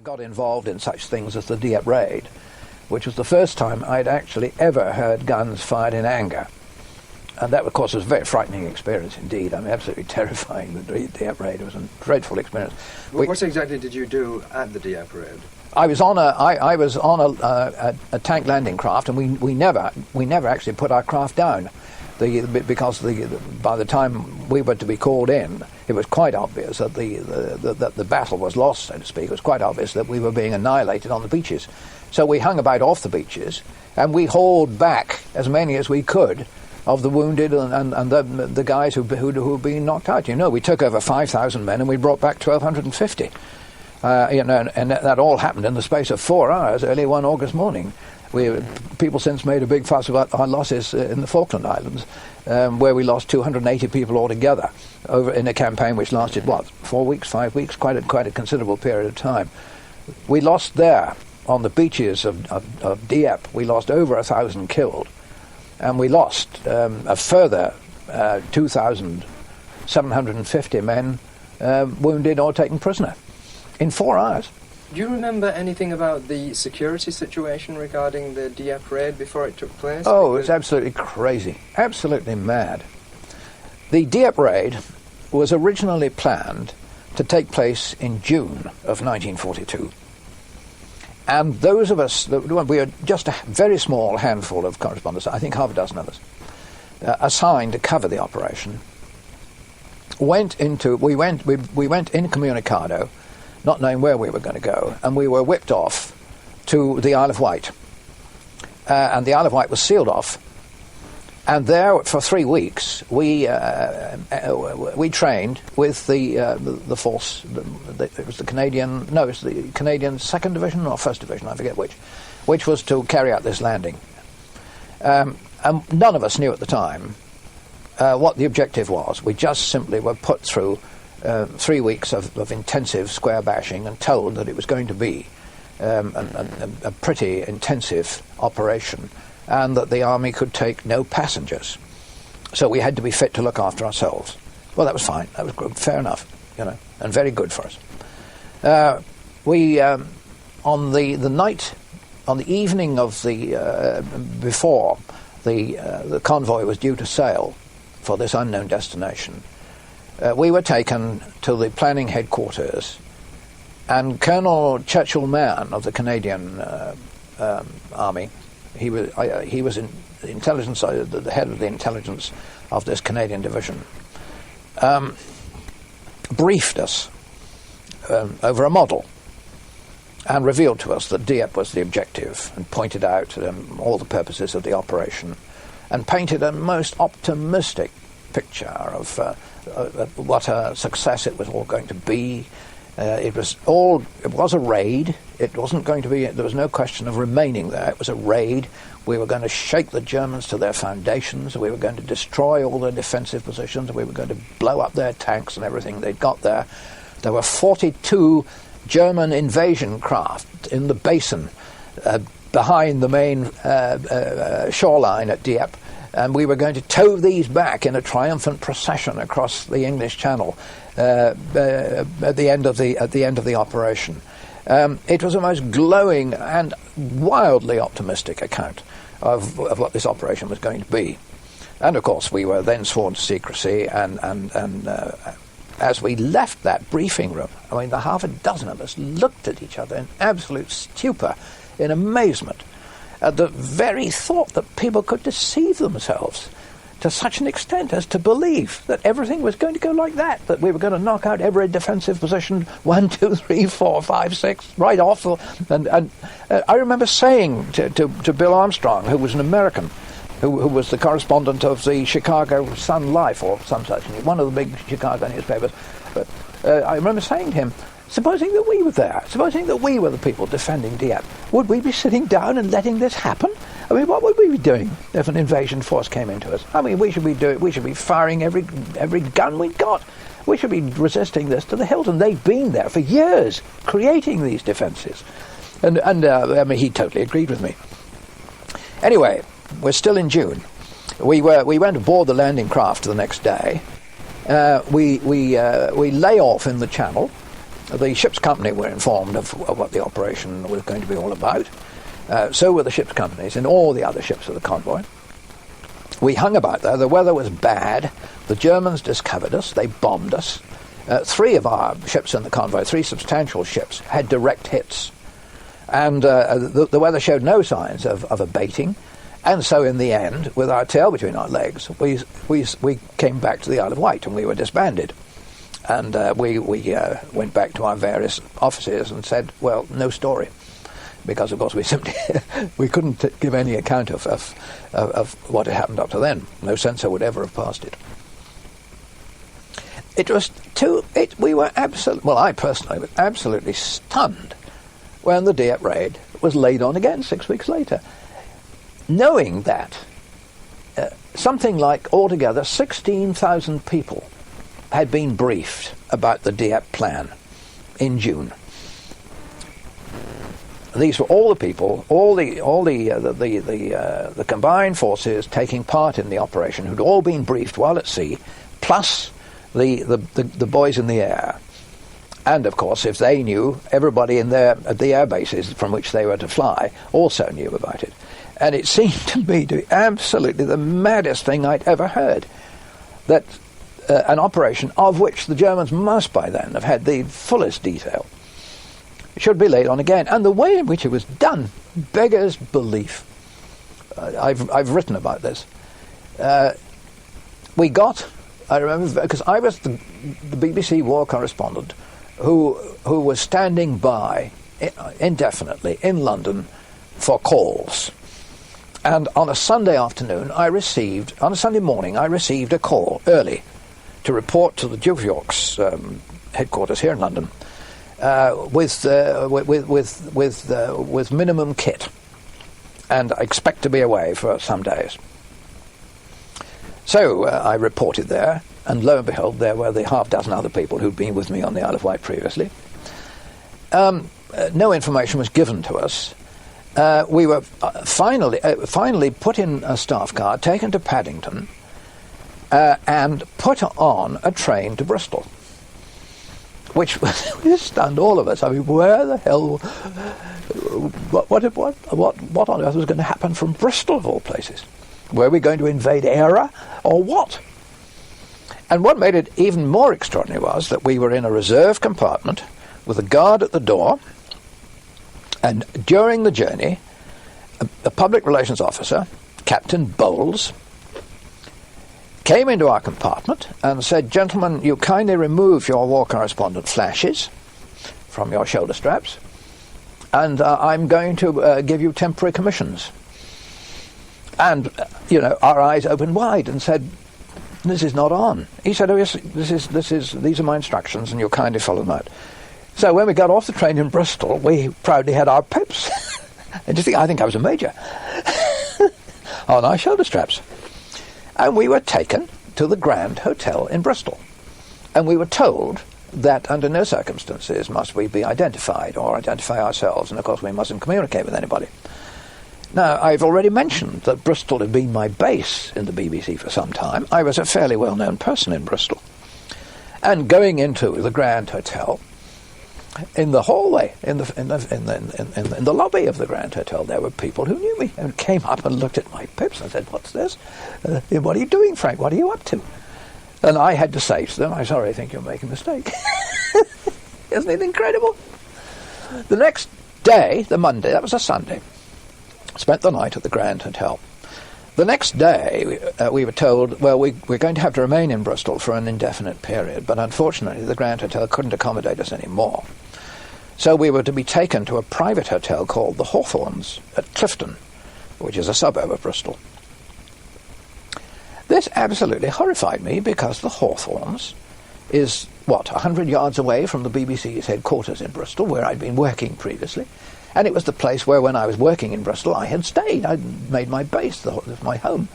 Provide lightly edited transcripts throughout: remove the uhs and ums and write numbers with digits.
got involved in such things as the Dieppe raid, which was the first time I'd actually ever heard guns fired in anger. And that, of course, was a very frightening experience indeed. I mean, absolutely terrifying, the Dieppe raid. It was a dreadful experience. What exactly did you do at the Dieppe raid? I was on a tank landing craft, and we never actually put our craft down, because by the time we were to be called in, it was quite obvious that the battle was lost, so to speak. It was quite obvious that we were being annihilated on the beaches. So we hung about off the beaches, and we hauled back as many as we could of the wounded and the guys who had been knocked out. You know, we took over 5,000 men, and we brought back 1,250. And that all happened in the space of 4 hours, early one August morning. People since made a big fuss about our losses in the Falkland Islands, where we lost 280 people altogether over in a campaign which lasted 4 weeks, 5 weeks, quite a considerable period of time. We lost there on the beaches of Dieppe. We lost over 1,000 killed, and we lost a further 2,750 men wounded or taken prisoner in 4 hours. Do you remember anything about the security situation regarding the Dieppe raid before it took place? Oh, it was absolutely crazy, absolutely mad. The Dieppe raid was originally planned to take place in June of 1942. And those of us, we were just a very small handful of correspondents, I think half a dozen of us, assigned to cover the operation. We went incommunicado, not knowing where we were going to go, and we were whipped off to the Isle of Wight. And the Isle of Wight was sealed off. And there, for 3 weeks, we trained with the force. It was the Canadian 2nd Division or 1st Division, I forget which was to carry out this landing. And none of us knew at the time what the objective was. We just simply were put through 3 weeks of intensive square bashing and told that it was going to be a pretty intensive operation, and that the army could take no passengers. So we had to be fit to look after ourselves. Well, that was fine. That was good, fair enough, and very good for us. On the evening of before the convoy was due to sail for this unknown destination, we were taken to the planning headquarters, and Colonel Churchill Mann of the Canadian Army, he was in the intelligence, the head of the intelligence of this Canadian division, briefed us over a model and revealed to us that Dieppe was the objective, and pointed out all the purposes of the operation, and painted a most optimistic picture of what a success it was all going to be. It was a raid. It wasn't going to be, there was no question of remaining there. It was a raid. We were going to shake the Germans to their foundations. We were going to destroy all their defensive positions. We were going to blow up their tanks and everything they'd got there. There were 42 German invasion craft in the basin behind the main shoreline at Dieppe, and we were going to tow these back in a triumphant procession across the English Channel at the end of the operation. It was a most glowing and wildly optimistic account of what this operation was going to be. And of course we were then sworn to secrecy, and as we left that briefing room, I mean, the half a dozen of us looked at each other in absolute stupor, in amazement at the very thought that people could deceive themselves to such an extent as to believe that everything was going to go like that we were going to knock out every defensive position, 1, 2, 3, 4, 5, 6, right off. And I remember saying to Bill Armstrong, who was an American, who was the correspondent of the Chicago Sun-Life or some such, one of the big Chicago newspapers, but I remember saying to him, supposing that we were there, supposing that we were the people defending Dieppe, would we be sitting down and letting this happen? I mean, what would we be doing if an invasion force came into us? I mean, we should be firing every gun we got. We should be resisting this to the hilt, and they've been there for years, creating these defences. And I mean, he totally agreed with me. Anyway, we're still in June. We went aboard the landing craft the next day. We lay off in the channel. The ship's company were informed of what the operation was going to be all about. So were the ship's companies and all the other ships of the convoy. We hung about there. The weather was bad. The Germans discovered us. They bombed us. 3 of our ships in the convoy, 3 substantial ships, had direct hits. And the weather showed no signs of abating. And so in the end, with our tail between our legs, we came back to the Isle of Wight and we were disbanded. And we went back to our various offices and said, well, no story. Because, of course, we simply we couldn't give any account of what had happened up to then. No censor would ever have passed it. We were absolutely, well, I personally was absolutely stunned when the Dieppe raid was laid on again 6 weeks later, knowing that something like altogether 16,000 people had been briefed about the Dieppe plan in June. These were all the people, all the combined forces taking part in the operation, who'd all been briefed while at sea, plus the boys in the air. And of course, if they knew, everybody at the air bases from which they were to fly also knew about it. And it seemed to me to be absolutely the maddest thing I'd ever heard, that an operation of which the Germans must by then have had the fullest detail should be laid on again. And the way in which it was done beggars belief. I've written about this. I remember, because I was the BBC war correspondent who was standing by indefinitely in London for calls. And on a Sunday morning, I received a call early to report to the Duke of York's headquarters here in London with minimum kit, and I expect to be away for some days. So I reported there, and lo and behold, there were the half dozen other people who'd been with me on the Isle of Wight previously. No information was given to us. We were finally put in a staff car, taken to Paddington, and put on a train to Bristol, which stunned all of us. I mean, where the hell? What on earth was going to happen from Bristol, of all places? Were we going to invade Eire, or what? And what made it even more extraordinary was that we were in a reserve compartment with a guard at the door, and during the journey, a public relations officer, Captain Bowles, came into our compartment and said, "Gentlemen, you kindly remove your war correspondent flashes from your shoulder straps, and I'm going to give you temporary commissions." And, our eyes opened wide and said, "This is not on." He said, "Oh yes, these are my instructions, and you'll kindly follow them out." So when we got off the train in Bristol, we proudly had our pips. And I think I was a major on our shoulder straps. And we were taken to the Grand Hotel in Bristol. And we were told that under no circumstances must we be identified or identify ourselves, and of course we mustn't communicate with anybody. Now, I've already mentioned that Bristol had been my base in the BBC for some time. I was a fairly well-known person in Bristol. And going into the Grand Hotel, in the hallway, in the lobby of the Grand Hotel, there were people who knew me and came up and looked at my pips and said, "What's this? What are you doing, Frank? What are you up to?" And I had to say to them, "I'm sorry, I think you're making a mistake." Isn't it incredible? The next day, the Monday, that was a Sunday, spent the night at the Grand Hotel. The next day, we were told, well, we're going to have to remain in Bristol for an indefinite period, but unfortunately the Grand Hotel couldn't accommodate us anymore. So we were to be taken to a private hotel called the Hawthorns at Clifton, which is a suburb of Bristol. This absolutely horrified me, because the Hawthorns is, 100 yards away from the BBC's headquarters in Bristol, where I'd been working previously. And it was the place where, when I was working in Bristol, I had stayed. I'd made my base, my home,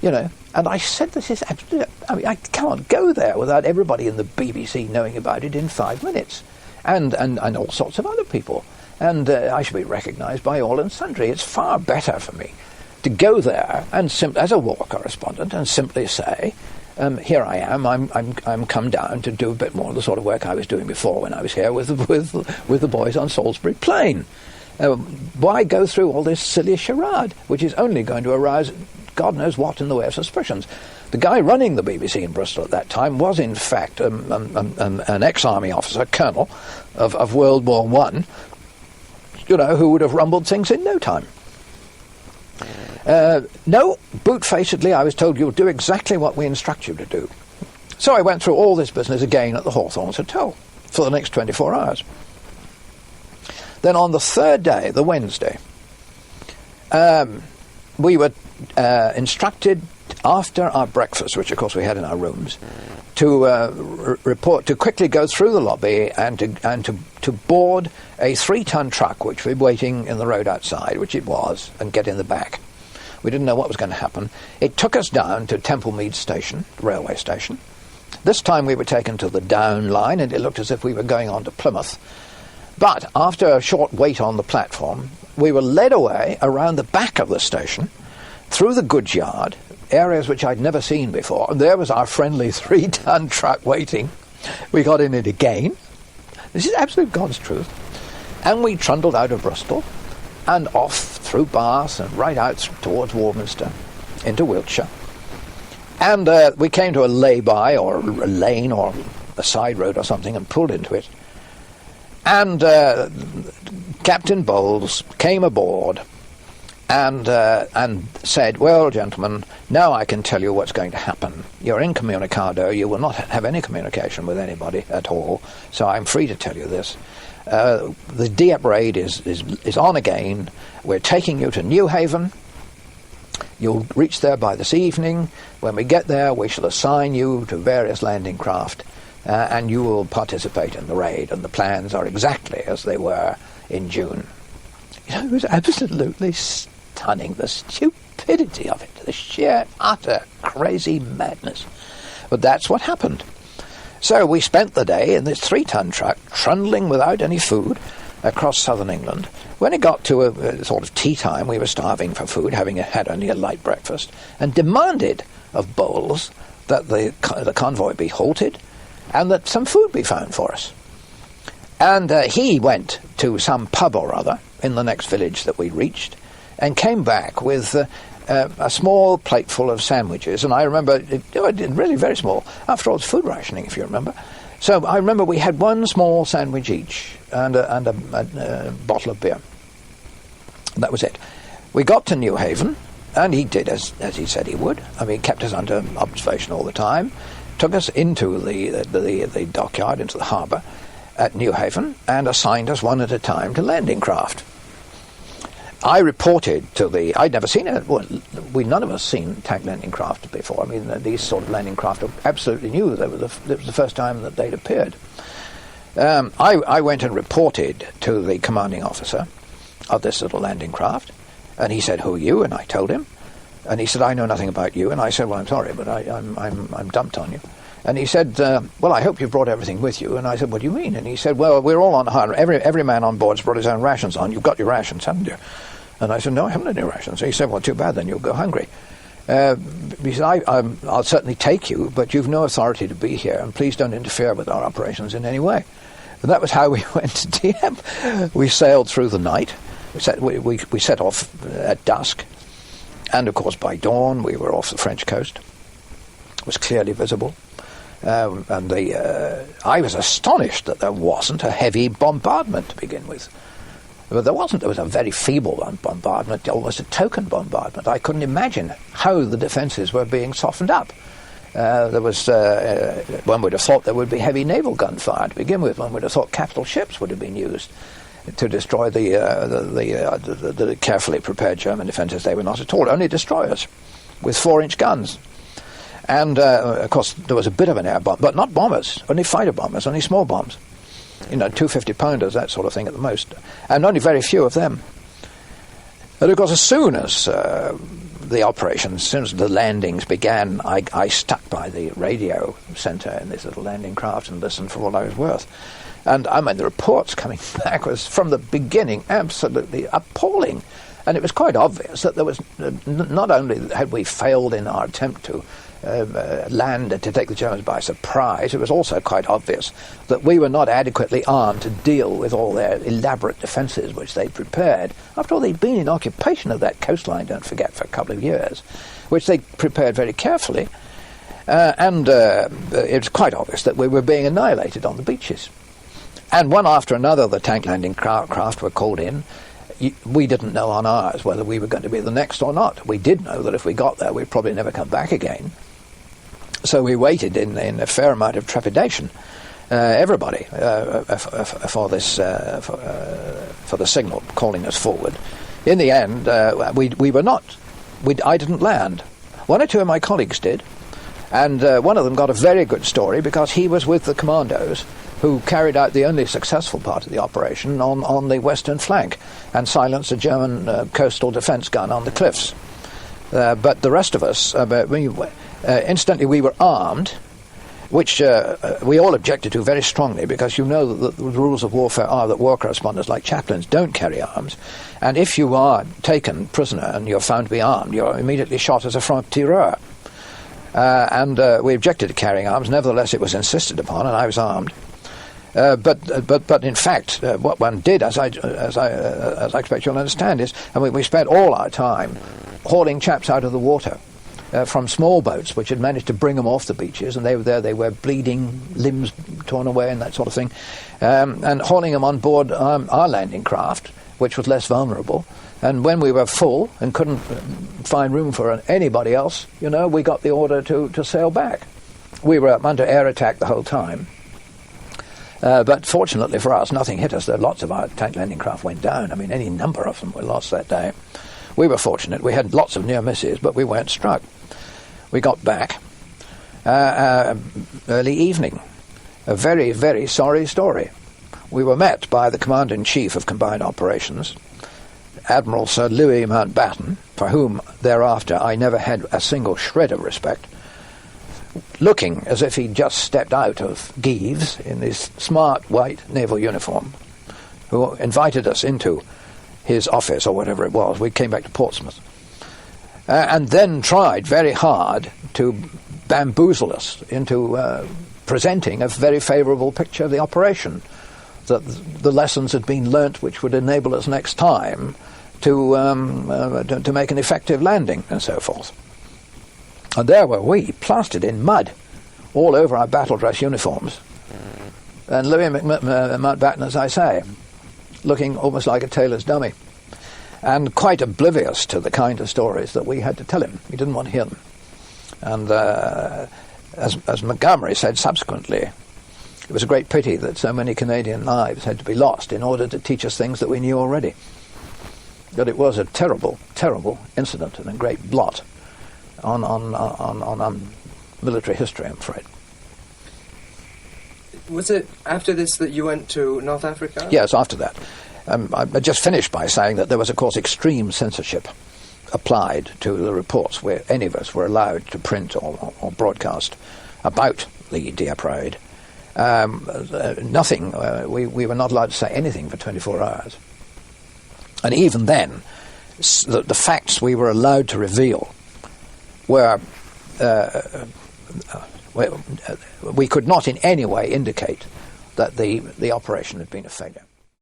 And I said, this is absolutely, I can't go there without everybody in the BBC knowing about it in 5 minutes. And all sorts of other people. And I should be recognised by all and sundry. It's far better for me to go there and as a war correspondent and simply say, here I am. I'm come down to do a bit more of the sort of work I was doing before when I was here with the boys on Salisbury Plain. Why go through all this silly charade, which is only going to arouse God knows what in the way of suspicions? The guy running the BBC in Bristol at that time was, in fact, an ex-army officer, colonel of World War I, who would have rumbled things in no time. No, boot-facedly, I was told, you'll do exactly what we instruct you to do. So I went through all this business again at the Hawthorns Hotel for the next 24 hours. Then on the third day, the Wednesday, we were instructed after our breakfast, which of course we had in our rooms, to report, to quickly go through the lobby and to board a 3-ton truck which was waiting in the road outside, which it was, and get in the back. We didn't know what was going to happen. It took us down to Templemead Station, railway station. This time we were taken to the Down line, and it looked as if we were going on to Plymouth. But after a short wait on the platform, we were led away around the back of the station, through the goods yard, areas which I'd never seen before, and there was our friendly 3-ton truck waiting. We got in it again. This is absolute God's truth. And we trundled out of Bristol and off through Bath and right out towards Warminster into Wiltshire. And we came to a lay-by or a lane or a side road or something and pulled into it. And Captain Bowles came aboard and said, well, gentlemen, now I can tell you what's going to happen. You're incommunicado. You will not have any communication with anybody at all, so I'm free to tell you this. The Dieppe raid is on again. We're taking you to Newhaven. You'll reach there by this evening. When we get there, we shall assign you to various landing craft, and you will participate in the raid, and the plans are exactly as they were in June. It was absolutely stunning, the stupidity of it, the sheer, utter, crazy madness. But that's what happened. So we spent the day in this 3-ton truck, trundling without any food across southern England. When it got to a sort of tea time, we were starving for food, having had only a light breakfast, and demanded of Bowles that the convoy be halted and that some food be found for us. And he went to some pub or other in the next village that we reached and came back with a small plateful of sandwiches. And I remember, really very small. After all, it's food rationing, if you remember. So I remember we had one small sandwich each and a bottle of beer. And that was it. We got to Newhaven, and he did as he said he would. I mean, he kept us under observation all the time, took us into the dockyard, into the harbour at Newhaven, and assigned us one at a time to landing craft. I reported to I'd never seen it. Well, none of us seen tank landing craft before. I mean, these sort of landing craft are absolutely new. It was the first time that they'd appeared. I went and reported to the commanding officer of this little landing craft, and he said, "Who are you?" And I told him, and he said, "I know nothing about you." And I said, "Well, I'm sorry, but I'm dumped on you." And he said, "Well, I hope you brought everything with you." And I said, "What do you mean?" And he said, "Well, we're all on hire. Every man on board's brought his own rations on. You've got your rations, haven't you?" And I said, "No, I haven't any rations." And he said, "Well, too bad, then you'll go hungry." He said, I'll certainly take you, but you've no authority to be here, and please don't interfere with our operations in any way. And that was how we went to Dieppe. We sailed through the night. We set off at dusk, and of course by dawn we were off the French coast. It was clearly visible. And I was astonished that there wasn't a heavy bombardment to begin with. But there wasn't. There was a very feeble bombardment, almost a token bombardment. I couldn't imagine how the defences were being softened up. There was, one would have thought there would be heavy naval gunfire to begin with. One would have thought capital ships would have been used to destroy the carefully prepared German defences. They were not at all, only destroyers with 4-inch guns. And, of course, there was a bit of an air bomb, but not bombers, only fighter bombers, only small bombs. 250-pounders, that sort of thing at the most. And only very few of them. And, of course, as soon as the operations, as soon as the landings began, I stuck by the radio centre in this little landing craft and listened for what I was worth. And, I mean, the reports coming back was, from the beginning, absolutely appalling. And it was quite obvious that there was not only had we failed in our attempt to land to take the Germans by surprise, it was also quite obvious that we were not adequately armed to deal with all their elaborate defences which they'd prepared. After all, they'd been in occupation of that coastline, don't forget, for a couple of years, which they prepared very carefully. And it was quite obvious that we were being annihilated on the beaches. And one after another, the tank landing craft were called in. We didn't know on ours whether we were going to be the next or not. We did know that if we got there, we'd probably never come back again. So we waited in a fair amount of trepidation, everybody, for this for the signal calling us forward. In the end, we were not. I didn't land. One or two of my colleagues did, and one of them got a very good story because he was with the commandos who carried out the only successful part of the operation on the western flank and silenced a German coastal defence gun on the cliffs. But the rest of us, incidentally, we were armed, which we all objected to very strongly because you know that the rules of warfare are that war correspondents like chaplains don't carry arms, and if you are taken prisoner and you're found to be armed, you're immediately shot as a franc-tireur. And we objected to carrying arms. Nevertheless, it was insisted upon, and I was armed. But in fact, what one did, as I expect you'll understand, is, and we spent all our time hauling chaps out of the water from small boats, which had managed to bring them off the beaches, and they were there. They were bleeding, limbs torn away, and that sort of thing, and hauling them on board our landing craft, which was less vulnerable. And when we were full and couldn't find room for anybody else, we got the order to sail back. We were under air attack the whole time. But fortunately for us, nothing hit us. Lots of our tank landing craft went down. I mean, any number of them were lost that day. We were fortunate. We had lots of near misses, but we weren't struck. We got back early evening. A very, very sorry story. We were met by the Commander-in-Chief of Combined Operations, Admiral Sir Louis Mountbatten, for whom thereafter I never had a single shred of respect, looking as if he'd just stepped out of Gives in his smart white naval uniform, who invited us into his office, or whatever it was. We came back to Portsmouth. And then tried very hard to bamboozle us into presenting a very favourable picture of the operation, that the lessons had been learnt which would enable us next time to make an effective landing and so forth. And there were we, plastered in mud, all over our battle dress uniforms. And Louis Mountbatten, as I say, looking almost like a tailor's dummy, and quite oblivious to the kind of stories that we had to tell him. He didn't want to hear them. And as Montgomery said subsequently, it was a great pity that so many Canadian lives had to be lost in order to teach us things that we knew already. But it was a terrible, terrible incident and a great blot on military history, I'm afraid. Was it after this that you went to North Africa? Yes, after that. I just finished by saying that there was, of course, extreme censorship applied to the reports where any of us were allowed to print or broadcast about the Dieppe raid. Nothing. We were not allowed to say anything for 24 hours. And even then, the facts we were allowed to reveal were we could not in any way indicate that the operation had been a failure.